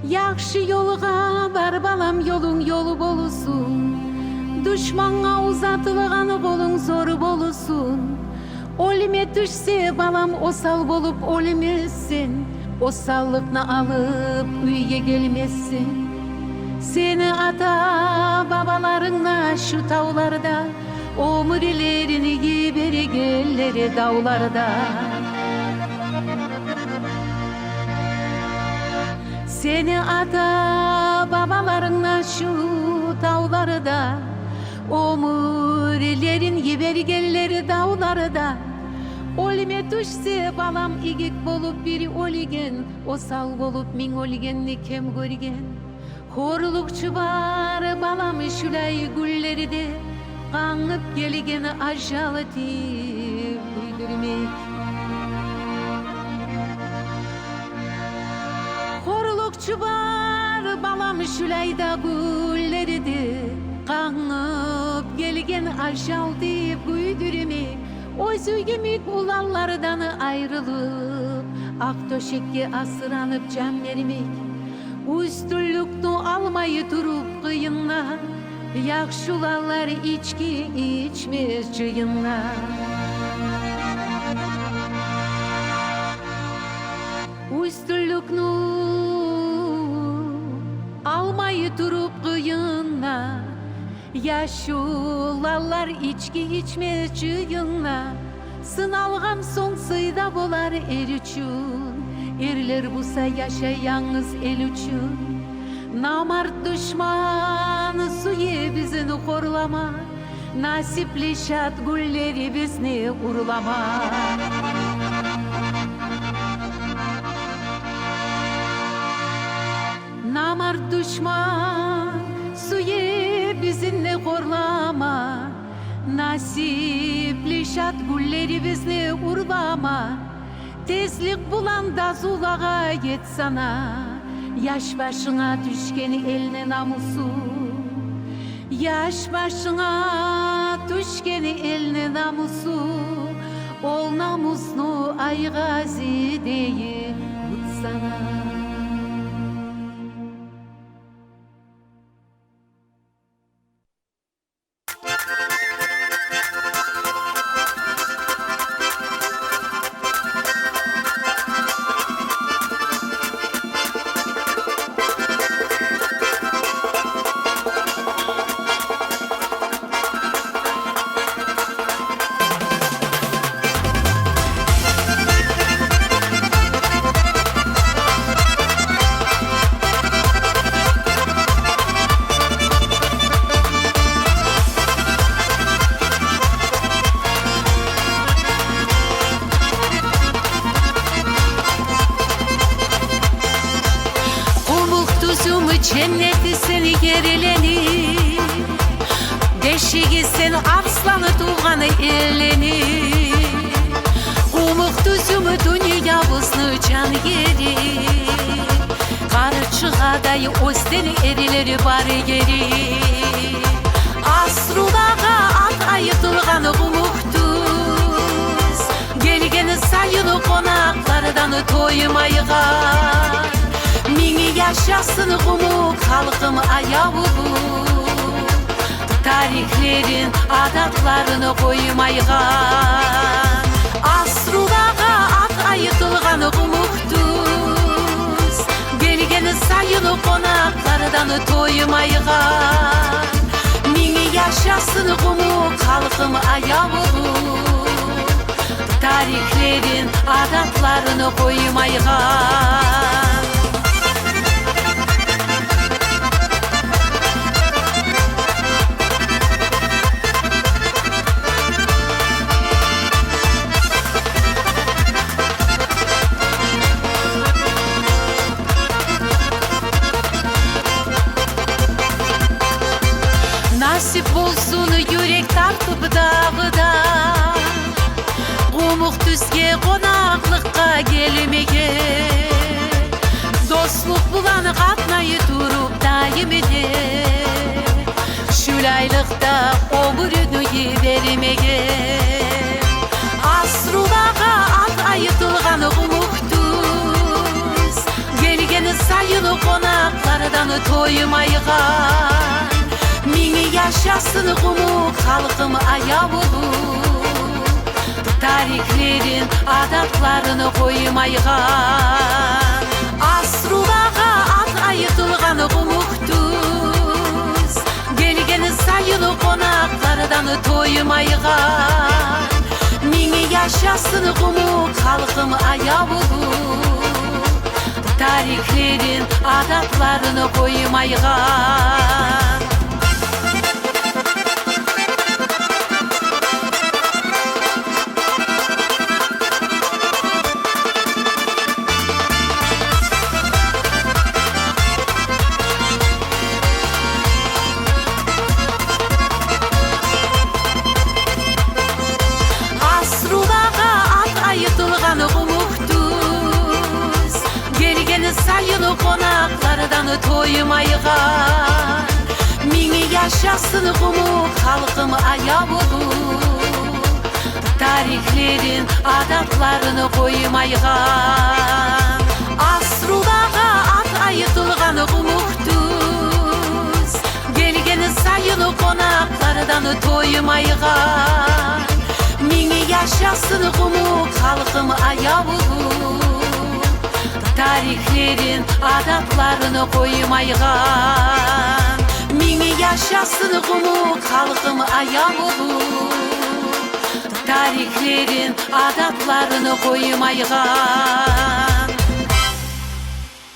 Yaxşı yolga bar balam, yolun yolu bolusun. Düşmanga uzatılgan kolun zor bolusun. Olime düşse balam, osal bolup olimezsin. Osallıkna alıp uyga gelmezsin. Seni ata babalarınla şu tavlarda, omurilerini gibergelleri dağlarda. Seni ata babalarınla şu tavlarda, omurilerin gibergelleri dağlarda. Olime düşse balam, igik bolup biri oligen, osal bolup min oligenni kem görgen. Horlukçu var balam, şulay gülleri de kanıp gelgen ajal tip uydurmek. Horlukçu var balam, şulayda gülleri de kanıp gelgen ajal tip uydurmek. Oy süygemek ulallardan ayrılıp, ak döşekке asıranıp can vermek. Üstünlüknü almayı durup kıyınla, yakşulallar içki içmez cıyınla. Üstünlüknü almayı durup kıyınla, yaşulallar içki içmez cıyınla. Sınalgan son sıyda bolar er üçün. Erler busa yaşayağınız el üçün. Namart düşmanı suye bizini horlama. Nasipli şat gülleri bizni urlama. Namart düşman suye bizini horlama. Nasipli şat gülleri bizni urlama. Tezlik bulan da zulağa yet sana. Yaş başına düşkeni eline namusu. Yaş başına düşkeni eline namusu. Ol namusnu ay gazi deyip utsana. Cenneti seni gerileni, deşigi sen arslanı tuğanı eleni. Umuk düzümü dünya buzlu can yeri, karçıgaday osteni erileri bari geri. Asrulağa at ayıtılganı umuk düz, gelgeni sayılı konaklardan toymayığa. Mini yaşasın umuk halkım ayağı. Tarihlerin adatlarını koymaygan. Asrulağa at ayıtılgan umuk düz, gelgeni sayılı konaklardan toymaygan. Mini yaşasın umuk halkım ayağı. Tarihlerin adatlarını koymaygan. Nasip olsun yürek tartıp dağıda, umuk düzge konaklıkka gelmeye. Koymaylıkta ömrünü vermeye Asrulağa at ayıtılgan umuktuz Gelgeni sayılı konaklardan toymaygan Mini yaşasın umuk halkım aya olur Tarihlerin adatlarını koymaygan Asrulağa at ayıtılgan umuktuz Gelgeni sayılı konaklardan toymaygan Mini yaşasın umuk halkım aya olur Tarihlerin adatlarını koymaygan Sayılı konaklardan toymaygan Mini yaşasın umuk halkım aya olur Tarihlerin adatlarını koymaygan Asrulağa at ayıtılgan umuktuz Gelgeni sayılı konaklardan toymaygan Mini yaşasın umuk halkım aya olur Tarihlerin adatlarını koymaygan Mini yaşasın umuk halkım aya olur Tarihlerin adatlarını koymaygan